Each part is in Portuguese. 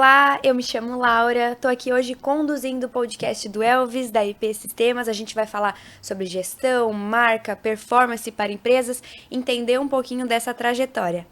Olá, eu me chamo Laura, tô aqui hoje conduzindo o podcast do Elvis, da IP Sistemas. A gente vai falar sobre gestão, marca, performance para empresas, entender um pouquinho dessa trajetória.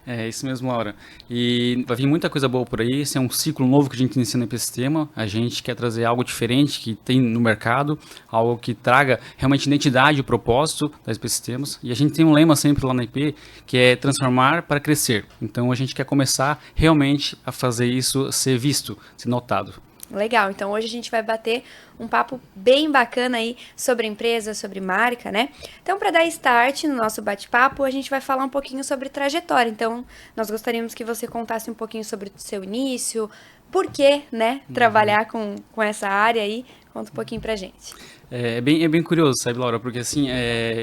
É isso mesmo, Laura. E vai vir muita coisa boa por aí. Esse é um ciclo novo que a gente inicia no IP Sistema. A gente quer trazer algo diferente que tem no mercado, algo que traga realmente identidade e propósito das IP Sistemas. E a gente tem um lema sempre lá na IP, que é transformar para crescer. Então a gente quer começar realmente a fazer isso ser visto, ser notado. Legal, então hoje a gente vai bater um papo bem bacana aí sobre empresa, sobre marca, né? Então, para dar start no nosso bate-papo, a gente vai falar um pouquinho sobre trajetória. Então, nós gostaríamos que você contasse um pouquinho sobre o seu início, por que, né, trabalhar com essa área aí. Conta um pouquinho pra gente. É bem curioso, sabe, Laura? Porque assim,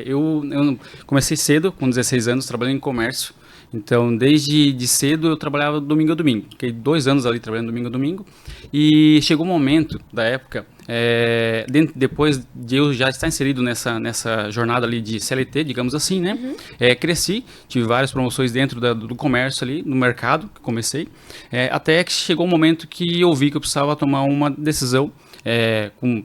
eu comecei cedo, com 16 anos, trabalhando em comércio. Então, desde cedo eu trabalhava domingo a domingo. Fiquei 2 anos ali trabalhando domingo a domingo. E chegou um momento da época, depois de eu já estar inserido nessa jornada ali de CLT, digamos assim, né? Cresci, tive várias promoções dentro do comércio ali, no mercado, que comecei. Até que chegou um momento que eu vi que eu precisava tomar uma decisão com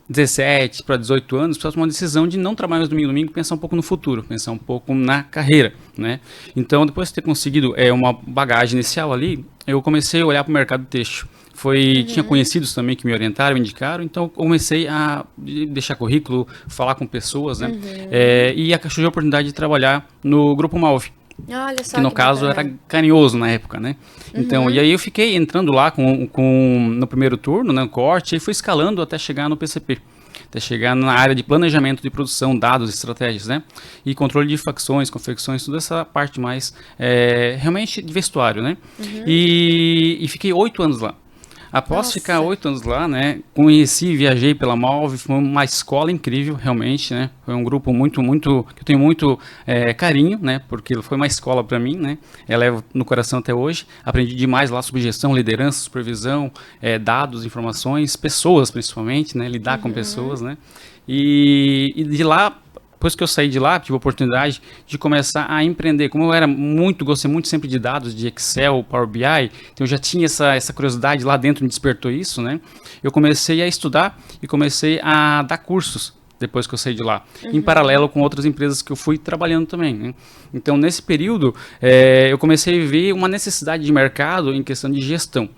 17 para 18 anos, precisava tomar uma decisão de não trabalhar mais domingo a domingo, pensar um pouco no futuro, pensar um pouco na carreira, né? Então, depois de ter conseguido uma bagagem inicial ali, eu comecei a olhar para o mercado têxtil. Tinha conhecidos também que me orientaram, me indicaram, então eu comecei a deixar currículo, falar com pessoas, né? E surgiu a oportunidade de trabalhar no Grupo Malve. Olha só, que no caso era Carinhoso na época, né? Então, e aí eu fiquei entrando lá no primeiro turno, no corte, e fui escalando até chegar no PCP. Até chegar na área de planejamento de produção, dados, estratégias, né? E controle de facções, confecções, toda essa parte mais realmente de vestuário, né? E fiquei 8 anos lá. Após ficar 8 anos lá, né, conheci, viajei pela Malve, foi uma escola incrível, realmente, né, foi um grupo que eu tenho muito carinho, né, porque foi uma escola para mim, né, eu levo no coração até hoje, aprendi demais lá sobre gestão, liderança, supervisão, dados, informações, pessoas principalmente, né, lidar com pessoas, né, e de lá, depois que eu saí de lá, tive a oportunidade de começar a empreender. Como eu gostei muito sempre de dados, de Excel, Power BI, então eu já tinha essa curiosidade lá dentro, me despertou isso, né? Eu comecei a estudar e comecei a dar cursos depois que eu saí de lá, em paralelo com outras empresas que eu fui trabalhando também, né? Então, nesse período, eu comecei a ver uma necessidade de mercado em questão de gestão.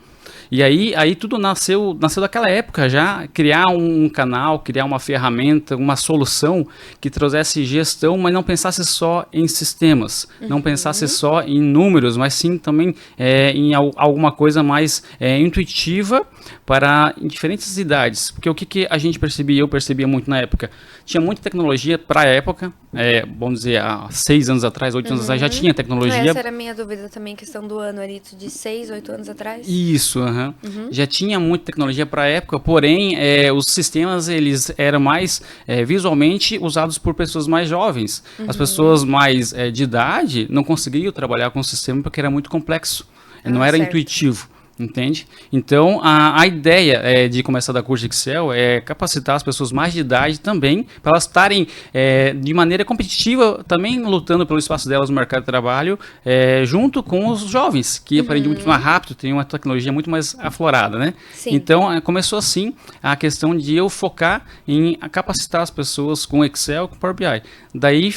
E aí tudo nasceu daquela época já, criar um canal, criar uma ferramenta, uma solução que trouxesse gestão, mas não pensasse só em sistemas, não pensasse só em números, mas sim também em alguma coisa mais intuitiva para em diferentes idades. Porque o que a gente percebia, eu percebia muito na época, tinha muita tecnologia para a época, vamos dizer, há 6 anos atrás, 8 anos atrás, já tinha tecnologia. Essa era a minha dúvida também, questão do ano ali, de 6, 8 anos atrás. Isso, já tinha muita tecnologia para a época, porém os sistemas eles eram mais visualmente usados por pessoas mais jovens. As pessoas mais de idade não conseguiam trabalhar com o sistema porque era muito complexo, não era intuitivo. Entende? Então, a ideia de começar a dar curso de Excel é capacitar as pessoas mais de idade também, para elas estarem de maneira competitiva, também lutando pelo espaço delas no mercado de trabalho, junto com os jovens, que aprendem muito mais rápido, tem uma tecnologia muito mais aflorada, né? Sim. Então, começou assim a questão de eu focar em capacitar as pessoas com Excel e com Power BI. Daí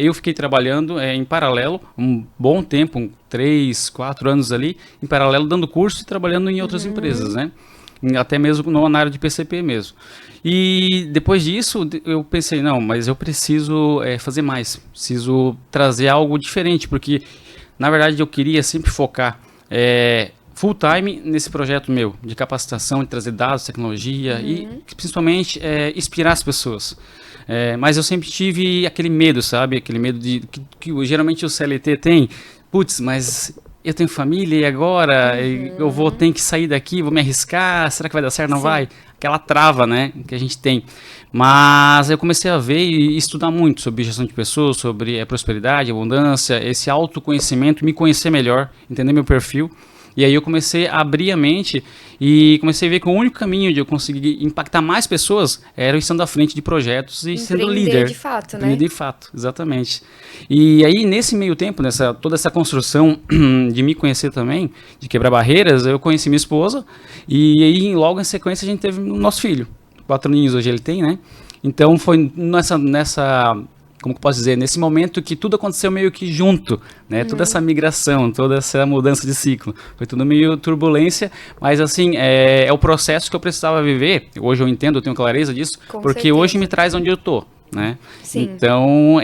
eu fiquei trabalhando em paralelo um bom tempo, 3, 4 anos ali, em paralelo, dando curso e trabalhando em outras empresas, né? Até mesmo na área de PCP mesmo. E depois disso, eu pensei, não, mas eu preciso fazer mais, preciso trazer algo diferente, porque, na verdade, eu queria sempre focar full time nesse projeto meu, de capacitação, de trazer dados, tecnologia e, principalmente, inspirar as pessoas. Mas eu sempre tive aquele medo, sabe? Aquele medo que geralmente o CLT tem. Putz, mas eu tenho família e agora eu vou ter que sair daqui, vou me arriscar, será que vai dar certo? Não vai? Aquela trava, né, que a gente tem. Mas eu comecei a ver e estudar muito sobre gestão de pessoas, sobre prosperidade, abundância, esse autoconhecimento, me conhecer melhor, entender meu perfil. E aí eu comecei a abrir a mente e comecei a ver que o único caminho de eu conseguir impactar mais pessoas era eu estando à frente de projetos e sendo líder. De fato, né? Empreender de fato, exatamente. E aí, nesse meio tempo, toda essa construção de me conhecer também, de quebrar barreiras, eu conheci minha esposa e aí logo em sequência a gente teve o nosso filho. 4 aninhos hoje ele tem, né? Então foi como que eu posso dizer, nesse momento que tudo aconteceu meio que junto, né? Toda essa migração, toda essa mudança de ciclo. Foi tudo meio turbulência, mas assim, é o processo que eu precisava viver. Hoje eu entendo, eu tenho clareza disso, porque certeza. hoje me traz onde eu tô, né? Sim. Então,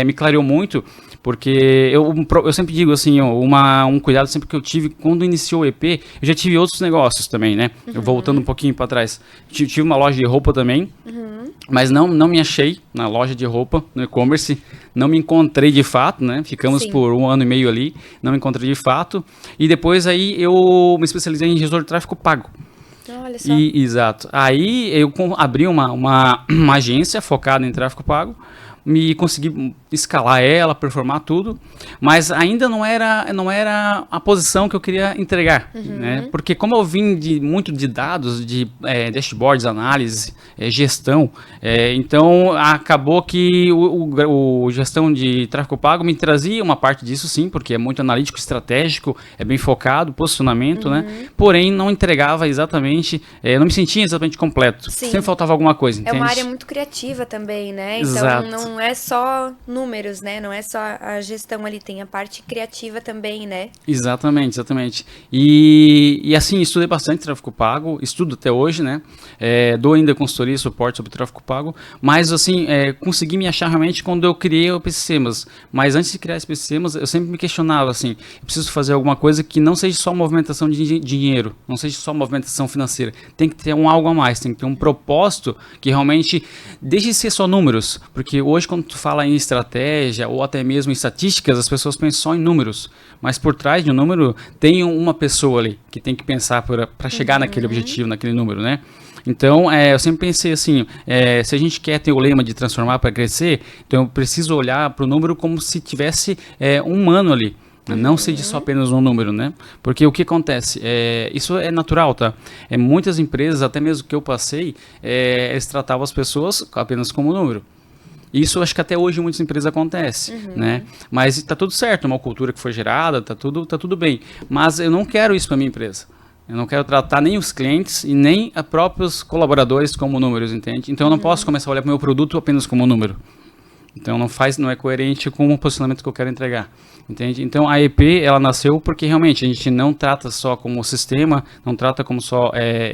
me clareou muito, porque eu sempre digo assim, um cuidado sempre que eu tive quando iniciou o EP, eu já tive outros negócios também, né? Voltando um pouquinho para trás. Tive uma loja de roupa também, mas não me achei na loja de roupa, no e-commerce, não me encontrei de fato, né? Ficamos Sim. por 1 ano e meio ali, não me encontrei de fato, e depois aí eu me especializei em gestor de tráfego pago. Olha só. Exato. Aí eu abri uma agência focada em tráfego pago, me consegui escalar ela, performar tudo, mas ainda não era a posição que eu queria entregar, né? Porque como eu vim muito de dados, de dashboards, análise, gestão, então acabou que o gestão de tráfego pago me trazia uma parte disso sim, porque é muito analítico, estratégico, é bem focado, posicionamento, né? Porém não entregava exatamente, não me sentia exatamente completo. Sim. Sempre faltava alguma coisa, entende? É uma área muito criativa também, né? Então Exato. não é só números, né? Não é só a gestão ali, tem a parte criativa também, né? Exatamente. E assim, estudei bastante tráfego pago, estudo até hoje, né? Dou ainda consultoria e suporte sobre tráfego pago, mas assim, consegui me achar realmente quando eu criei o PC Sistemas. Mas antes de criar esse PC Sistemas, eu sempre me questionava assim, eu preciso fazer alguma coisa que não seja só movimentação de dinheiro, não seja só movimentação financeira, tem que ter algo a mais, tem que ter um propósito que realmente deixe de ser só números, porque hoje quando tu fala em estratégia ou até mesmo em estatísticas, as pessoas pensam só em números, mas por trás de um número tem uma pessoa ali que tem que pensar para chegar naquele objetivo, naquele número, né? Então, eu sempre pensei assim, se a gente quer ter o lema de transformar para crescer, então eu preciso olhar para o número como se tivesse um humano ali. Não seja só apenas um número, né? Porque o que acontece? Isso é natural, tá? Muitas empresas, até mesmo que eu passei, eles tratavam as pessoas apenas como número. Isso acho que até hoje em muitas empresas acontece, né? Mas está tudo certo, é uma cultura que foi gerada, tá tudo bem. Mas eu não quero isso para minha empresa. Eu não quero tratar nem os clientes e nem os próprios colaboradores como números, entende? Então eu não posso começar a olhar para o meu produto apenas como número. Então não é coerente com o posicionamento que eu quero entregar, entende? Então a EP ela nasceu porque realmente a gente não trata só como sistema, não trata como só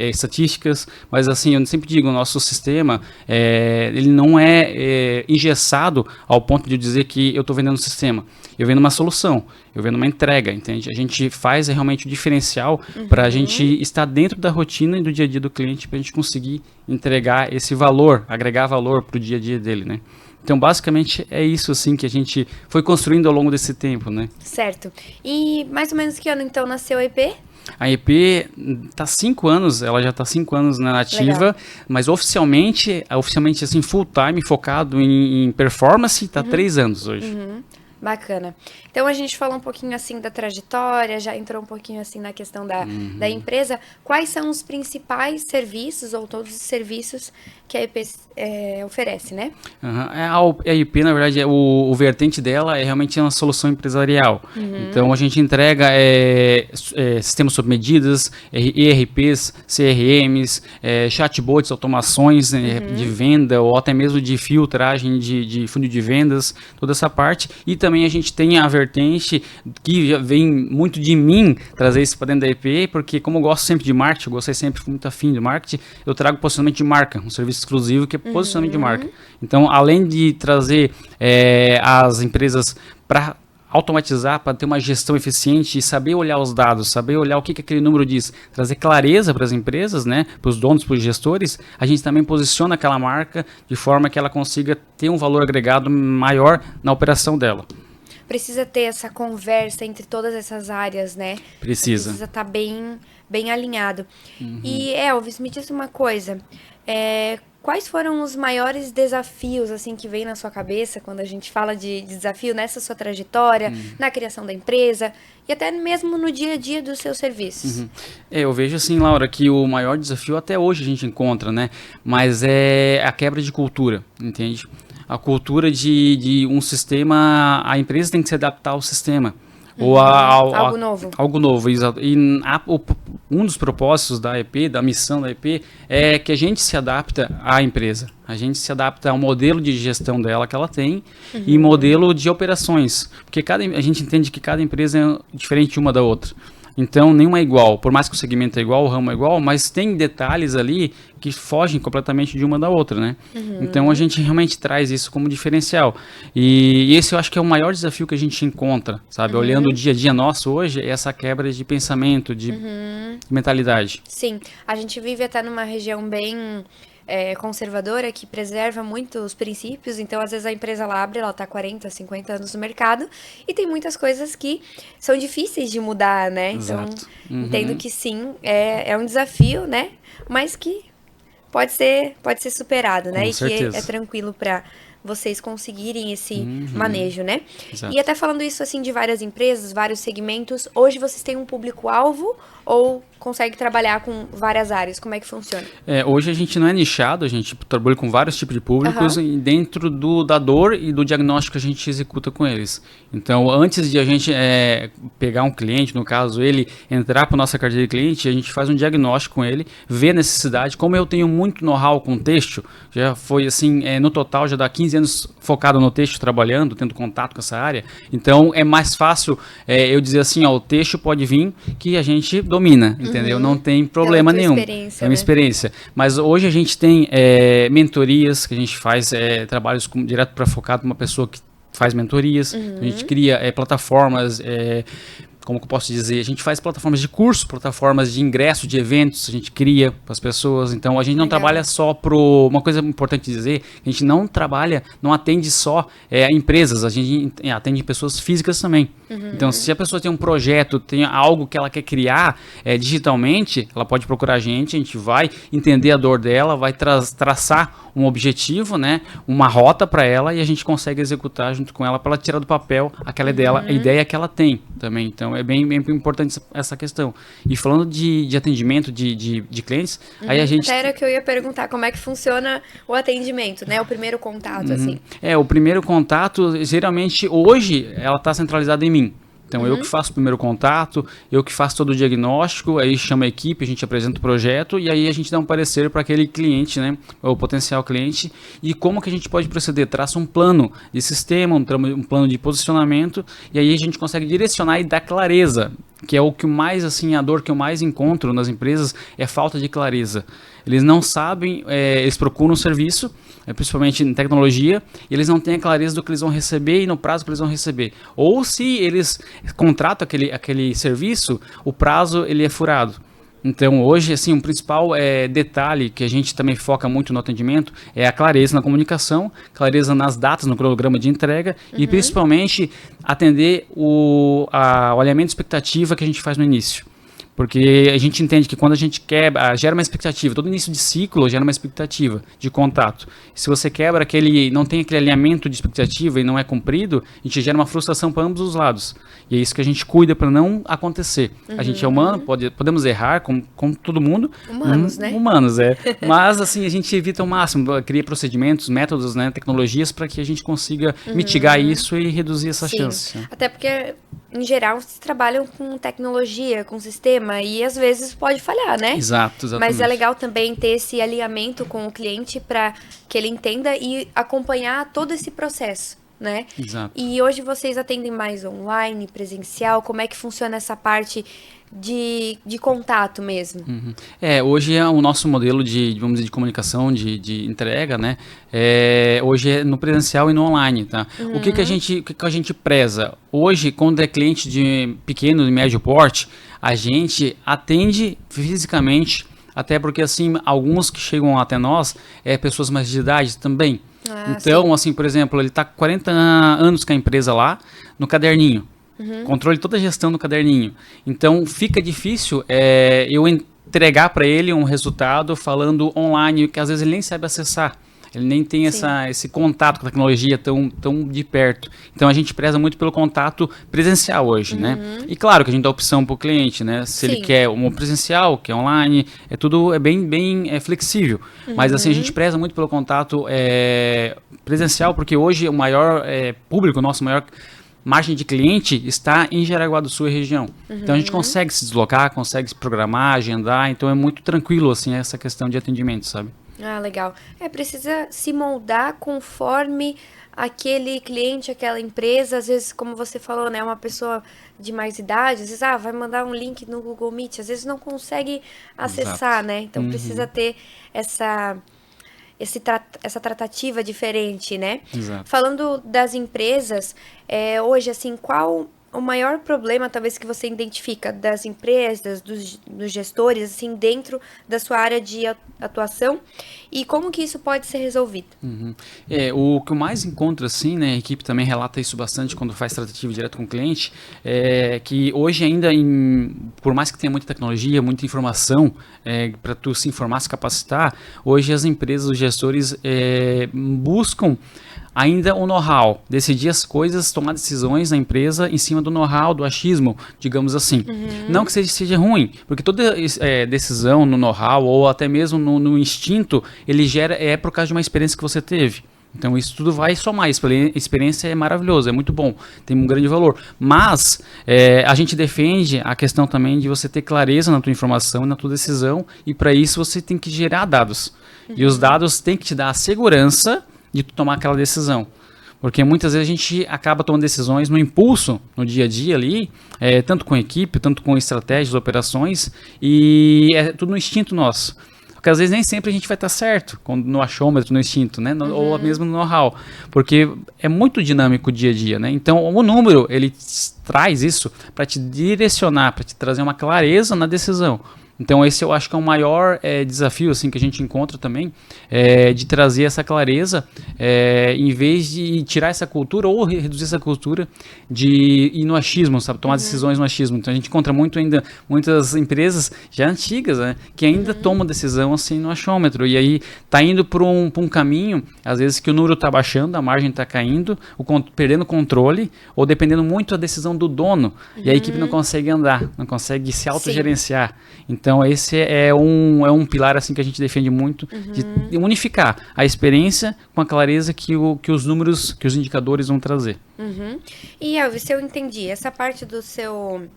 estatísticas, mas assim eu sempre digo, o nosso sistema ele não é engessado ao ponto de dizer que eu estou vendendo um sistema, eu vendo uma solução, eu vendo uma entrega, entende? A gente faz realmente o diferencial para a gente estar dentro da rotina e do dia a dia do cliente para a gente conseguir entregar esse valor, agregar valor para o dia a dia dele, né? Então, basicamente, é isso, assim, que a gente foi construindo ao longo desse tempo, né? Certo. E mais ou menos que ano, então, nasceu a EP? A EP tá 5 anos, ela já tá 5 anos na ativa, Legal. mas oficialmente, assim, full time, focado em performance, tá 3 anos hoje. Bacana. Então, a gente falou um pouquinho, assim, da trajetória, já entrou um pouquino, assim, na questão da empresa. Quais são os principais serviços, ou todos os serviços que a EP oferece, né? A IP, na verdade, o vertente dela é realmente uma solução empresarial. Então, a gente entrega sistemas sob medidas, ERPs, CRMs, chatbots, automações de venda ou até mesmo de filtragem de funil de vendas, toda essa parte. E também a gente tem a vertente que já vem muito de mim trazer isso para dentro da IP, porque como eu gosto sempre de marketing, eu gostei sempre muito afim de marketing, eu trago posicionamento de marca, um serviço exclusivo que é posicionamento de marca. Então, além de trazer as empresas para automatizar, para ter uma gestão eficiente e saber olhar os dados, saber olhar o que aquele número diz, trazer clareza para as empresas, né, para os donos, para os gestores, a gente também posiciona aquela marca de forma que ela consiga ter um valor agregado maior na operação dela. Precisa ter essa conversa entre todas essas áreas, né? Precisa estar bem alinhado. E, Elvis, me diz uma coisa. quais foram os maiores desafios, assim, que vem na sua cabeça quando a gente fala de desafio nessa sua trajetória, na criação da empresa e até mesmo no dia a dia dos seus serviços? Eu vejo assim, Laura, que o maior desafio até hoje a gente encontra, né? Mas é a quebra de cultura, entende? A cultura de um sistema, a empresa tem que se adaptar ao sistema. Ou Algo novo. Algo novo, exato. E um dos propósitos da EP, da missão da EP, é que a gente se adapta à empresa. A gente se adapta ao modelo de gestão dela que ela tem e modelo de operações. Porque a gente entende que cada empresa é diferente uma da outra. Então, nenhuma é igual. Por mais que o segmento é igual, o ramo é igual, mas tem detalhes ali que fogem completamente de uma da outra, né? Então, a gente realmente traz isso como diferencial. E esse eu acho que é o maior desafio que a gente encontra, sabe? Olhando o dia a dia nosso hoje, é essa quebra de pensamento, de mentalidade. Sim, a gente vive até numa região bem conservadora, que preserva muito os princípios, então às vezes a empresa ela abre, ela está 40, 50 anos no mercado, e tem muitas coisas que são difíceis de mudar, né? Então, Exato. entendo que sim, é um desafio, né? Mas que pode ser superado, né? Com E certeza. que é tranquilo para vocês conseguirem esse manejo, né? Exato. E até falando isso assim de várias empresas, vários segmentos, hoje vocês têm um público-alvo ou consegue trabalhar com várias áreas? Como é que funciona? Hoje a gente não é nichado, a gente trabalha com vários tipos de públicos e dentro da dor e do diagnóstico que a gente executa com eles. Então, antes de a gente pegar um cliente, no caso ele entrar para a nossa carteira de cliente, a gente faz um diagnóstico com ele, vê a necessidade. Como eu tenho muito know-how com texto, já foi assim, no total já dá 15 anos focado no texto, trabalhando, tendo contato com essa área. Então, é mais fácil eu dizer assim, ó, o texto pode vir que a gente domina, entendeu? Não tem problema nenhum. É uma experiência. Mas hoje a gente tem mentorias, que a gente faz trabalhos direto para focado para uma pessoa que faz mentorias. A gente cria plataformas, como que eu posso dizer? A gente faz plataformas de curso, plataformas de ingresso, de eventos, a gente cria para as pessoas. Então, a gente não trabalha só uma coisa importante dizer, a gente não trabalha, não atende só empresas, a gente atende pessoas físicas também. Então, se a pessoa tem um projeto, tem algo que ela quer criar digitalmente, ela pode procurar a gente vai entender a dor dela, vai traçar um objetivo, né, uma rota para ela e a gente consegue executar junto com ela para ela tirar do papel aquela ideia que ela tem também. Então, é bem importante essa questão. E falando de atendimento de clientes, aí a gente... Até era que eu ia perguntar como é que funciona o atendimento, né, o primeiro contato, assim. O primeiro contato, geralmente, hoje, ela está centralizada em mim. Então, eu que faço o primeiro contato, eu que faço todo o diagnóstico, aí chama a equipe, a gente apresenta o projeto e aí a gente dá um parecer para aquele cliente, né, o potencial cliente, e como que a gente pode proceder. Traça um plano de sistema, um plano de posicionamento, e aí a gente consegue direcionar e dar clareza, que é o que mais, assim, a dor que eu mais encontro nas empresas é falta de clareza. Eles não sabem, eles procuram um serviço, principalmente em tecnologia, e eles não têm a clareza do que eles vão receber e no prazo que eles vão receber. Ou se eles contratam aquele serviço, o prazo ele é furado. Então, hoje, assim, um principal detalhe que a gente também foca muito no atendimento é a clareza na comunicação, clareza nas datas, no cronograma de entrega e, principalmente, atender o alinhamento de expectativa que a gente faz no início. Porque a gente entende que quando a gente quebra, gera uma expectativa, todo início de ciclo gera uma expectativa de contato. Se você quebra não tem aquele alinhamento de expectativa e não é cumprido, a gente gera uma frustração para ambos os lados. E é isso que a gente cuida para não acontecer. A gente é humano, podemos errar, como todo mundo. Humanos, né? Humanos, Mas, assim, a gente evita ao máximo, cria procedimentos, métodos, né, tecnologias para que a gente consiga mitigar isso e reduzir essa chance. Até porque, em geral, vocês trabalham com tecnologia, com sistema, e às vezes pode falhar, né? Exato, exatamente. Mas é legal também ter esse alinhamento com o cliente para que ele entenda e acompanhar todo esse processo, né? Exato. E hoje vocês atendem mais online, presencial? Como é que funciona essa parte de contato mesmo? Hoje é o nosso modelo vamos dizer, de comunicação, de entrega, né? Hoje é no presencial e no online, tá? O que a gente preza? Hoje, quando é cliente de pequeno e médio porte, a gente atende fisicamente, até porque, assim, alguns que chegam até nós, pessoas mais de idade também. Então, assim, por exemplo, ele está 40 anos com a empresa lá, no caderninho. Controle toda a gestão no caderninho. Então, fica difícil eu entregar para ele um resultado falando online, que às vezes ele nem sabe acessar. Ele nem tem esse contato com a tecnologia tão de perto. Então a gente preza muito pelo contato presencial hoje, né? E claro que a gente dá opção para o cliente, né? Se ele quer um presencial, quer online, tudo bem flexível. Mas assim, a gente preza muito pelo contato presencial, porque hoje o maior público, o nosso maior margem de cliente está em Jaraguá do Sul e região. Então a gente consegue se deslocar, consegue se programar, agendar, então é muito tranquilo assim essa questão de atendimento, sabe? Ah, legal. Precisa se moldar conforme aquele cliente, aquela empresa, às vezes, como você falou, né, uma pessoa de mais idade, às vezes, vai mandar um link no Google Meet, às vezes não consegue acessar, Exato. né? Então precisa ter essa tratativa diferente, né? Exato. Falando das empresas, hoje, assim, qual o maior problema, talvez, que você identifica das empresas, dos gestores, assim, dentro da sua área de atuação, e como que isso pode ser resolvido? O que eu mais encontro, assim, né, a equipe também relata isso bastante quando faz tratativa direto com o cliente, é que hoje ainda, por mais que tenha muita tecnologia, muita informação, para tu se informar, se capacitar, hoje as empresas, os gestores buscam ainda o know-how, decidir as coisas, tomar decisões na empresa em cima do know-how, do achismo, digamos assim. Não que seja ruim, porque toda decisão no know-how ou até mesmo no instinto, ele gera, por causa de uma experiência que você teve. Então isso tudo vai somar, a experiência é maravilhosa, é muito bom, tem um grande valor. Mas a gente defende a questão também de você ter clareza na tua informação, na tua decisão, e para isso você tem que gerar dados. E os dados têm que te dar a segurança de tomar aquela decisão. Porque muitas vezes a gente acaba tomando decisões no impulso, no dia a dia ali, tanto com equipe, tanto com estratégias, operações, e é tudo no instinto nosso. Porque às vezes nem sempre a gente vai estar certo no achômetro, no instinto, né? Ou mesmo no know-how. Porque é muito dinâmico o dia a dia, né? Então o número, ele traz isso para te direcionar, para te trazer uma clareza na decisão. Então esse eu acho que é o maior desafio assim, que a gente encontra também, de trazer essa clareza, em vez de tirar essa cultura ou reduzir essa cultura de ir no achismo, sabe? Tomar decisões no achismo. Então a gente encontra muitas empresas já antigas, né, que ainda tomam decisão assim no achômetro, e aí tá indo por um caminho, às vezes que o número tá baixando, a margem tá caindo, perdendo o controle, ou dependendo muito da decisão do dono, e a equipe não consegue andar, não consegue se autogerenciar. Então esse é um pilar assim que a gente defende muito, de unificar a experiência com a clareza que os números, que os indicadores vão trazer. E Elvis, se eu entendi, essa parte do seu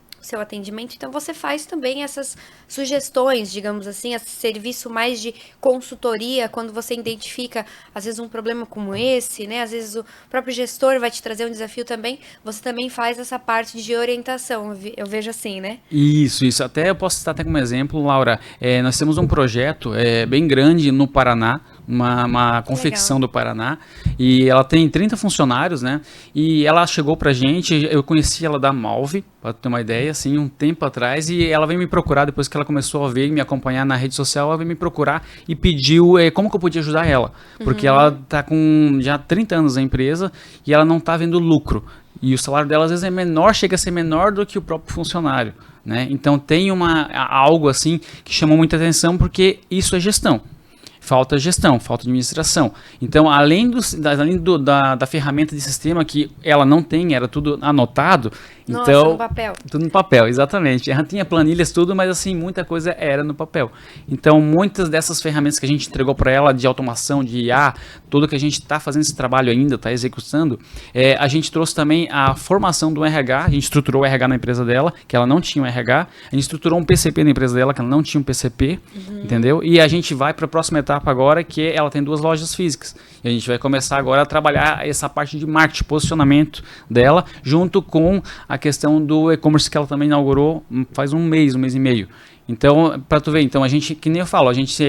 atendimento, então você faz também essas sugestões, digamos assim, esse serviço mais de consultoria, quando você identifica, às vezes, um problema como esse, né? Às vezes o próprio gestor vai te trazer um desafio também, você também faz essa parte de orientação, eu vejo assim, né? Isso. Até eu posso citar até como exemplo, Laura, nós temos um projeto bem grande no Paraná, uma confecção do Paraná, e ela tem 30 funcionários, né? E ela chegou pra gente, eu conheci ela da Malve, para ter uma ideia, assim, um tempo atrás, e ela veio me procurar, depois que ela começou a ver e me acompanhar na rede social, ela veio me procurar e pediu como que eu podia ajudar ela, porque ela tá com já 30 anos na empresa e ela não tá vendo lucro, e o salário dela às vezes é menor, chega a ser menor do que o próprio funcionário, né? Então tem algo assim que chamou muita atenção, porque isso é gestão. Falta gestão, falta administração. Então, além da ferramenta de sistema que ela não tem, era tudo anotado. Nossa, então, no papel. Tudo no papel, exatamente. Ela tinha planilhas, tudo, mas assim, muita coisa era no papel. Então, muitas dessas ferramentas que a gente entregou para ela, de automação, de IA, tudo que a gente está fazendo esse trabalho ainda, está executando, a gente trouxe também a formação do RH, a gente estruturou o RH na empresa dela, que ela não tinha um RH, a gente estruturou um PCP na empresa dela, que ela não tinha um PCP, entendeu? E a gente vai para a próxima etapa agora, que ela tem 2 lojas físicas. E a gente vai começar agora a trabalhar essa parte de marketing, posicionamento dela, junto com a questão do e-commerce que ela também inaugurou faz um mês e meio. Então, para tu ver, então a gente, que nem eu falo, a gente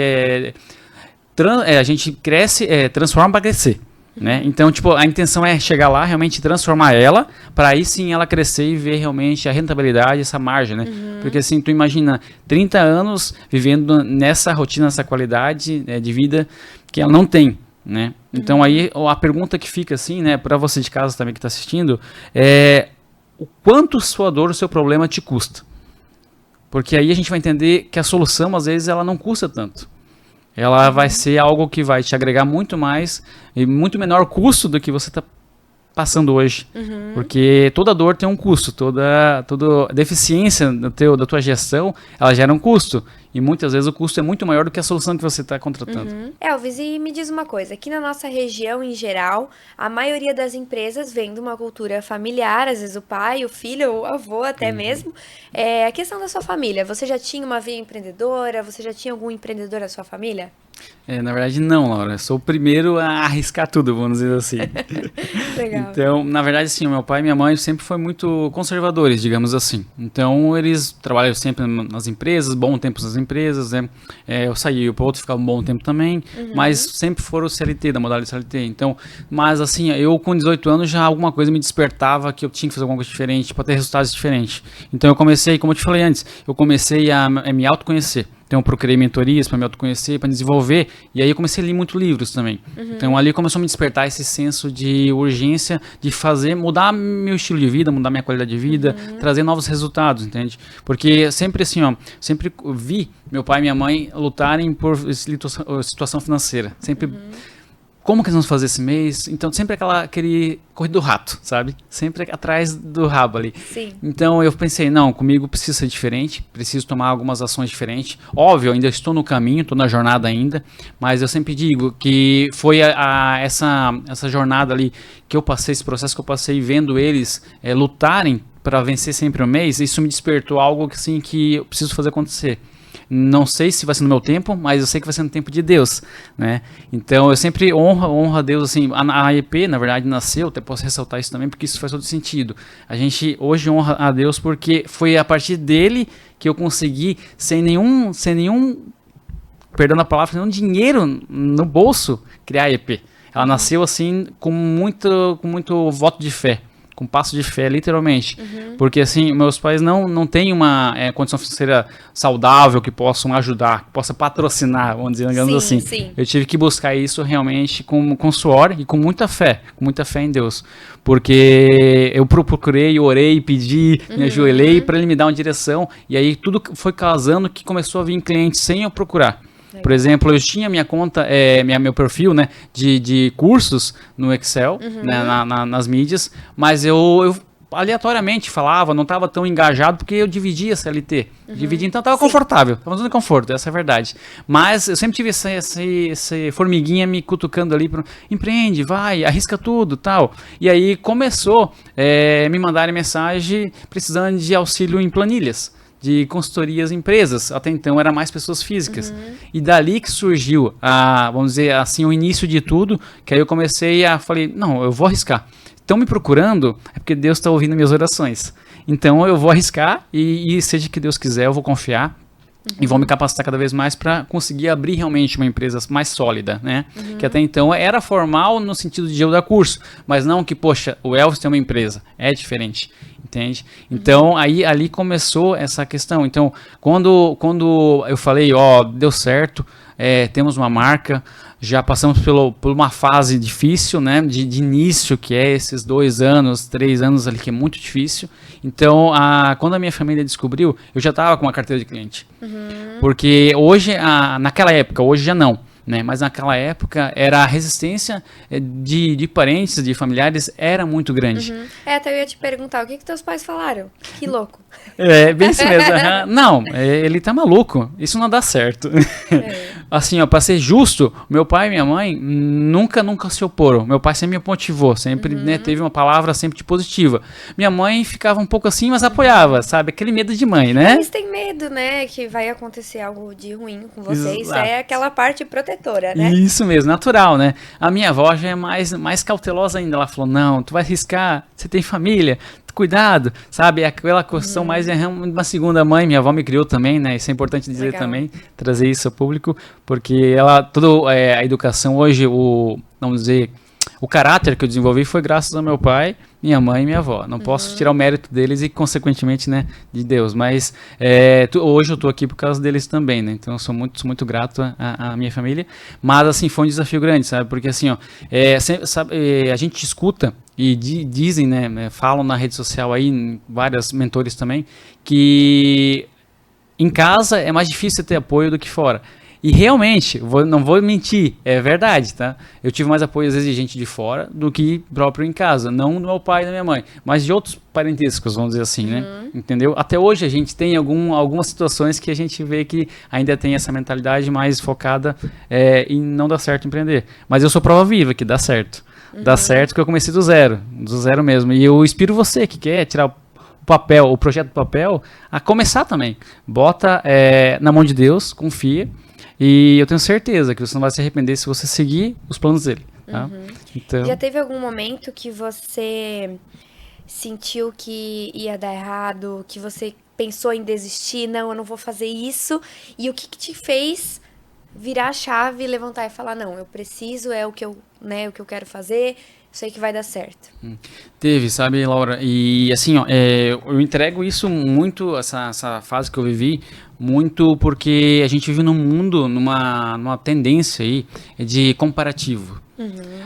cresce, transforma para crescer. Né? Então, tipo, a intenção é chegar lá, realmente transformar ela, para aí sim ela crescer e ver realmente a rentabilidade, essa margem, né? Porque assim, tu imagina 30 anos vivendo nessa rotina, nessa qualidade de vida que ela não tem, né? Então aí a pergunta que fica assim, né, para você de casa também que está assistindo, é o quanto sua dor, o seu problema te custa? Porque aí a gente vai entender que a solução, às vezes, ela não custa tanto. Ela vai ser algo que vai te agregar muito mais e muito menor custo do que você está passando hoje. Porque toda dor tem um custo, toda deficiência da tua gestão, ela gera um custo. E muitas vezes o custo é muito maior do que a solução que você está contratando. Elvis, e me diz uma coisa, aqui na nossa região em geral, a maioria das empresas vem de uma cultura familiar, às vezes o pai, o filho, o avô até mesmo. A questão da sua família, você já tinha uma veia empreendedora? Você já tinha algum empreendedor na sua família? Na verdade não, Laura. Eu sou o primeiro a arriscar tudo, vamos dizer assim. Legal. Então, na verdade, sim, meu pai e minha mãe sempre foram muito conservadores, digamos assim. Então, eles trabalham sempre nas empresas, bom tempo nas empresas, né? Eu saí, o outro ficava um bom tempo também, mas sempre foram CLT, da modalidade CLT. Então, mas assim, eu com 18 anos já alguma coisa me despertava que eu tinha que fazer alguma coisa diferente para ter resultados diferentes. Então, eu comecei, como eu te falei antes, eu comecei a me autoconhecer. Então eu procurei mentorias para me autoconhecer, para desenvolver, e aí eu comecei a ler muitos livros também. Então ali começou a me despertar esse senso de urgência de fazer, mudar meu estilo de vida, mudar minha qualidade de vida, trazer novos resultados, entende? Porque sempre assim, ó, sempre vi meu pai e minha mãe lutarem por situação financeira, sempre como que nós vamos fazer esse mês? Então, sempre aquele corrida do rato, sabe? Sempre atrás do rabo ali. Sim. Então, eu pensei, não, comigo precisa ser diferente, preciso tomar algumas ações diferentes. Óbvio, eu ainda estou no caminho, estou na jornada ainda, mas eu sempre digo que foi essa jornada ali que eu passei, esse processo que eu passei vendo eles lutarem para vencer sempre o mês, isso me despertou algo assim, que eu preciso fazer acontecer. Não sei se vai ser no meu tempo, mas eu sei que vai ser no tempo de Deus, né? Então eu sempre honro a Deus, assim, a EP, na verdade, nasceu, até posso ressaltar isso também, porque isso faz todo sentido. A gente hoje honra a Deus porque foi a partir dele que eu consegui, sem nenhum, perdão a palavra, sem nenhum dinheiro no bolso, criar a EP. Ela nasceu assim com muito voto de fé. Com passo de fé, literalmente. Porque, assim, meus pais não têm uma condição financeira saudável que possam ajudar, que possa patrocinar, vamos dizer, digamos assim. Sim. Eu tive que buscar isso realmente com suor e com muita fé em Deus. Porque eu procurei, orei, pedi, me ajoelhei para ele me dar uma direção, e aí tudo foi casando que começou a vir clientes sem eu procurar. Por exemplo, eu tinha minha conta, meu perfil, né, de cursos no Excel, né, nas mídias, mas eu aleatoriamente falava, não estava tão engajado porque eu dividia CLT. Dividia, então estava confortável, estava dando conforto, essa é a verdade. Mas eu sempre tive essa formiguinha me cutucando ali, empreende, vai, arrisca tudo, tal. E aí começou me mandarem mensagem precisando de auxílio em planilhas, de consultorias em empresas. Até então era mais pessoas físicas. E dali que surgiu, vamos dizer assim, o início de tudo, que aí eu falei, não, eu vou arriscar. Estão me procurando, é porque Deus está ouvindo minhas orações. Então eu vou arriscar e seja que Deus quiser, eu vou confiar. E vou me capacitar cada vez mais para conseguir abrir realmente uma empresa mais sólida, né? Que até então era formal no sentido de eu dar curso, mas não que, poxa, o Elvis tem uma empresa, é diferente, entende? Então, ali começou essa questão. Então, quando eu falei, deu certo, temos uma marca, já passamos por uma fase difícil, né, de início, que é esses 2 anos, 3 anos ali, que é muito difícil. Então, quando a minha família descobriu, eu já estava com uma carteira de cliente. Porque hoje, naquela época, hoje já não, né, mas naquela época era a resistência de parentes, de familiares, era muito grande. Até eu ia te perguntar, o que teus pais falaram? Que louco. Bem isso mesmo. Não, ele tá maluco, isso não dá certo. Assim, para ser justo, meu pai e minha mãe nunca se oporam. Meu pai sempre me motivou, sempre né, teve uma palavra sempre positiva. Minha mãe ficava um pouco assim, mas apoiava, sabe? Aquele medo de mãe, né? Eles têm medo, né, que vai acontecer algo de ruim com você. Exato. Isso é aquela parte protetora, né? Isso mesmo, natural, né? A minha avó já é mais cautelosa ainda. Ela falou, não, tu vai arriscar, você tem família, cuidado, sabe? Aquela questão mais uma segunda mãe. Minha avó me criou também, né? Isso é importante dizer também, trazer isso ao público, porque toda a educação hoje, vamos dizer, o caráter que eu desenvolvi foi graças ao meu pai, minha mãe e minha avó. Não posso tirar o mérito deles e, consequentemente, né, de Deus. Mas hoje eu estou aqui por causa deles também, né? Então eu sou muito grato à minha família. Mas, assim, foi um desafio grande, sabe? Porque, assim, a gente escuta e dizem, né, falam na rede social aí, vários mentores também, que em casa é mais difícil ter apoio do que fora. E realmente, não vou mentir, é verdade, tá? Eu tive mais apoio, às vezes, de gente de fora do que próprio em casa. Não do meu pai e da minha mãe, mas de outros parentescos, vamos dizer assim, né? Entendeu? Até hoje a gente tem algumas situações que a gente vê que ainda tem essa mentalidade mais focada em não dar certo empreender. Mas eu sou prova viva que dá certo. Dá certo que eu comecei do zero mesmo. E eu inspiro você que quer tirar o projeto do papel, a começar também. Bota na mão de Deus, confia. E eu tenho certeza que você não vai se arrepender se você seguir os planos dele. Tá? Então... Já teve algum momento que você sentiu que ia dar errado, que você pensou em desistir, não, eu não vou fazer isso, e o que te fez virar a chave, levantar e falar, não, eu preciso, o que eu quero fazer, sei que vai dar certo. Teve, sabe, Laura? E assim, ó, eu entrego isso muito, essa fase que eu vivi, muito porque a gente vive num mundo, numa tendência aí de comparativo.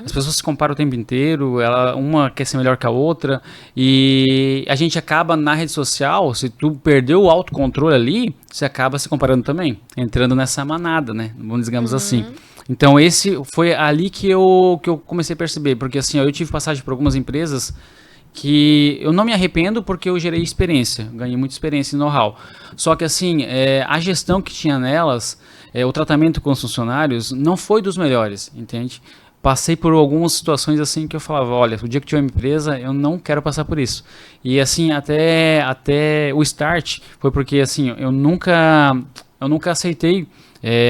As pessoas se comparam o tempo inteiro, uma quer ser melhor que a outra, e a gente acaba na rede social, se tu perdeu o autocontrole ali, você acaba se comparando também, entrando nessa manada, né? Digamos assim. Então esse foi ali que eu comecei a perceber, porque assim, ó, eu tive passagem por algumas empresas que eu não me arrependo porque eu gerei experiência, ganhei muita experiência e know-how. Só que assim, a gestão que tinha nelas, o tratamento com os funcionários não foi dos melhores, entende? Passei por algumas situações assim que eu falava, olha, o dia que tiver uma empresa, eu não quero passar por isso. E assim, até o start foi porque assim, eu nunca aceitei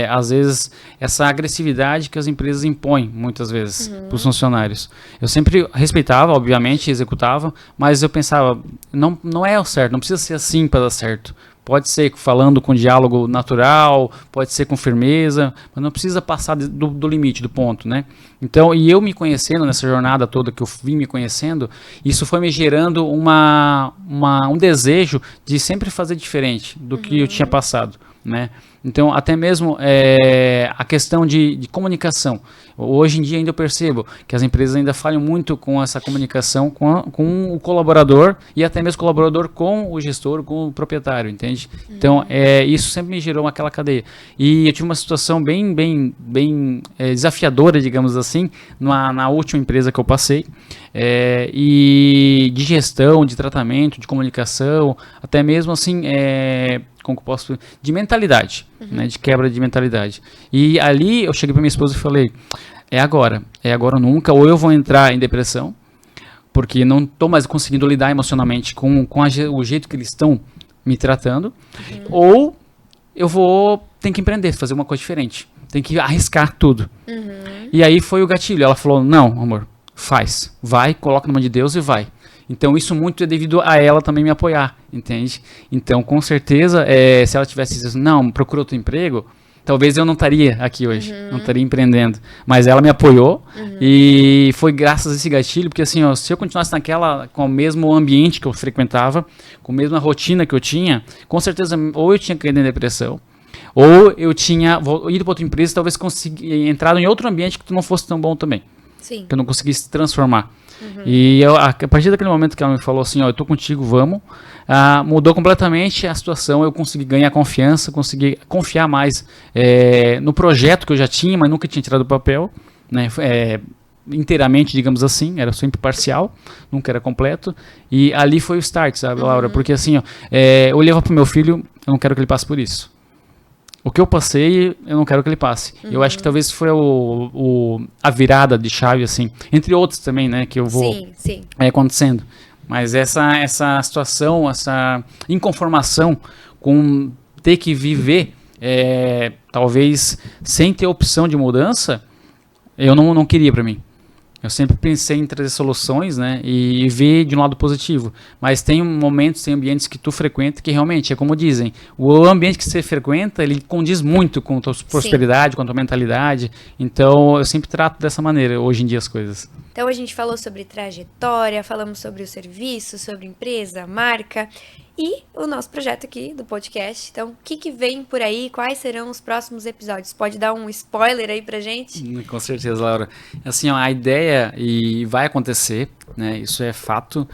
às vezes, essa agressividade que as empresas impõem, muitas vezes, para os funcionários. Eu sempre respeitava, obviamente, executava, mas eu pensava, não é o certo, não precisa ser assim para dar certo. Pode ser falando com diálogo natural, pode ser com firmeza, mas não precisa passar do limite, do ponto, né? Então, e eu me conhecendo nessa jornada toda que eu vim me conhecendo, isso foi me gerando um desejo de sempre fazer diferente do que eu tinha passado, né? Então, até mesmo a questão de comunicação. Hoje em dia ainda eu percebo que as empresas ainda falham muito com essa comunicação com o colaborador e até mesmo o colaborador com o gestor, com o proprietário, entende? Então, isso sempre me gerou aquela cadeia. E eu tive uma situação bem desafiadora, digamos assim, na última empresa que eu passei, e de gestão, de tratamento, de comunicação, até mesmo assim, como que eu posso, de mentalidade, né, de quebra de mentalidade. E ali eu cheguei para minha esposa e falei, é agora ou nunca, ou eu vou entrar em depressão, porque não estou mais conseguindo lidar emocionalmente com o jeito que eles estão me tratando, ou eu tenho que empreender, fazer uma coisa diferente, tenho que arriscar tudo. E aí foi o gatilho, ela falou, não, amor, vai, coloca na mão de Deus e vai. Então, isso muito é devido a ela também me apoiar, entende? Então, com certeza, se ela tivesse dito, não, procura outro emprego, talvez eu não estaria aqui hoje, não estaria empreendendo. Mas ela me apoiou e foi graças a esse gatilho, porque assim, ó, se eu continuasse com o mesmo ambiente que eu frequentava, com a mesma rotina que eu tinha, com certeza, ou eu tinha caído em depressão, ou eu tinha ido para outra empresa e talvez entrado em outro ambiente que não fosse tão bom também. Sim. Que eu não conseguisse transformar. E a partir daquele momento que ela me falou assim, ó, eu tô contigo, vamos, mudou completamente a situação, eu consegui ganhar confiança, consegui confiar mais no projeto que eu já tinha, mas nunca tinha tirado do papel, né, inteiramente, digamos assim, era sempre parcial, nunca era completo, e ali foi o start, sabe, Laura, porque assim, ó, eu olhava pro meu filho, eu não quero que ele passe por isso. O que eu passei, eu não quero que ele passe. Eu acho que talvez foi a virada de chave, assim. Entre outros também, né? Que eu vou acontecendo. Mas essa situação, essa inconformação com ter que viver, talvez sem ter opção de mudança, eu não queria para mim. Eu sempre pensei em trazer soluções, né, e ver de um lado positivo. Mas tem momentos, tem ambientes que tu frequenta que realmente, é como dizem, o ambiente que você frequenta, ele condiz muito com a tua prosperidade, com a tua mentalidade. Então, eu sempre trato dessa maneira, hoje em dia, as coisas. Então, a gente falou sobre trajetória, falamos sobre o serviço, sobre empresa, marca e o nosso projeto aqui do podcast. Então, o que vem por aí? Quais serão os próximos episódios? Pode dar um spoiler aí pra gente? Com certeza, Laura. Assim, ó, a ideia, e vai acontecer, né? Isso é fato.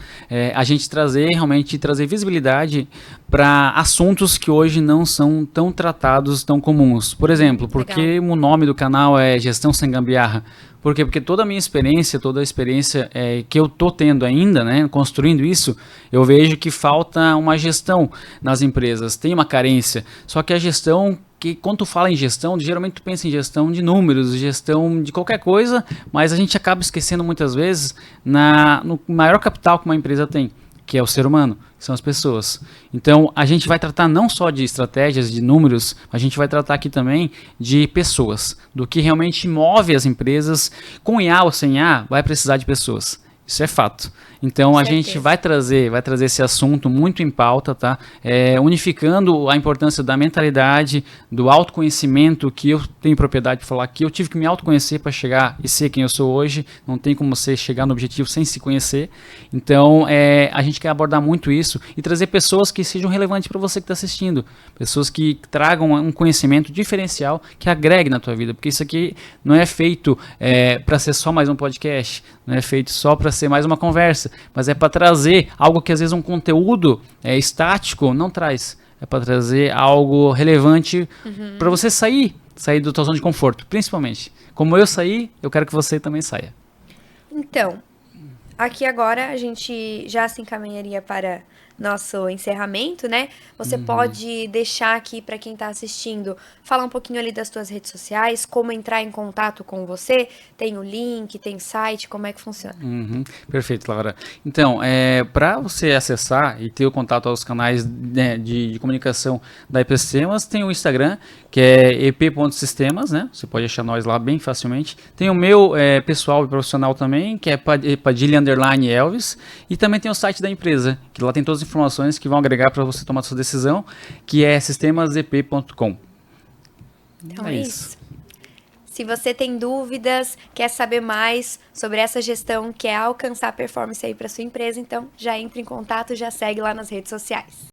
A gente realmente trazer visibilidade para assuntos que hoje não são tão tratados, tão comuns. Por exemplo, porque o nome do canal é Gestão Sem Gambiarra? Por quê? Porque toda a minha experiência, toda a experiência que eu estou tendo ainda, né, construindo isso, eu vejo que falta uma gestão nas empresas, tem uma carência. Só que a gestão, que quando tu fala em gestão, geralmente tu pensa em gestão de números, gestão de qualquer coisa, mas a gente acaba esquecendo muitas vezes no maior capital que uma empresa tem, que é o ser humano, que são as pessoas. Então, a gente vai tratar não só de estratégias, de números, a gente vai tratar aqui também de pessoas, do que realmente move as empresas. Com IA ou sem IA, vai precisar de pessoas. Isso é fato. Então, a gente vai trazer esse assunto muito em pauta, tá? Unificando a importância da mentalidade, do autoconhecimento, que eu tenho propriedade de falar aqui. Eu tive que me autoconhecer para chegar e ser quem eu sou hoje. Não tem como você chegar no objetivo sem se conhecer. Então, a gente quer abordar muito isso e trazer pessoas que sejam relevantes para você que está assistindo. Pessoas que tragam um conhecimento diferencial que agregue na tua vida. Porque isso aqui não é feito para ser só mais um podcast. Não é feito só para ser mais uma conversa, mas é para trazer algo que às vezes um conteúdo estático não traz. É para trazer algo relevante para você sair da tua zona de conforto, principalmente. Como eu saí, eu quero que você também saia. Então, aqui agora a gente já se encaminharia para nosso encerramento, né? Você pode deixar aqui para quem está assistindo, falar um pouquinho ali das tuas redes sociais, como entrar em contato com você, tem o link, tem site, como é que funciona? Perfeito, Laura. Então, para você acessar e ter o contato aos canais, né, de comunicação da EP Sistemas, tem o Instagram, que é ep.sistemas, né? Você pode achar nós lá bem facilmente. Tem o meu pessoal e profissional também, que é Padilha_Elvis, e também tem o site da empresa, que lá tem todas as informações que vão agregar para você tomar sua decisão, que é sistemasep.com. Então é isso. Se você tem dúvidas, quer saber mais sobre essa gestão, quer alcançar performance aí para sua empresa, então já entre em contato, já segue lá nas redes sociais.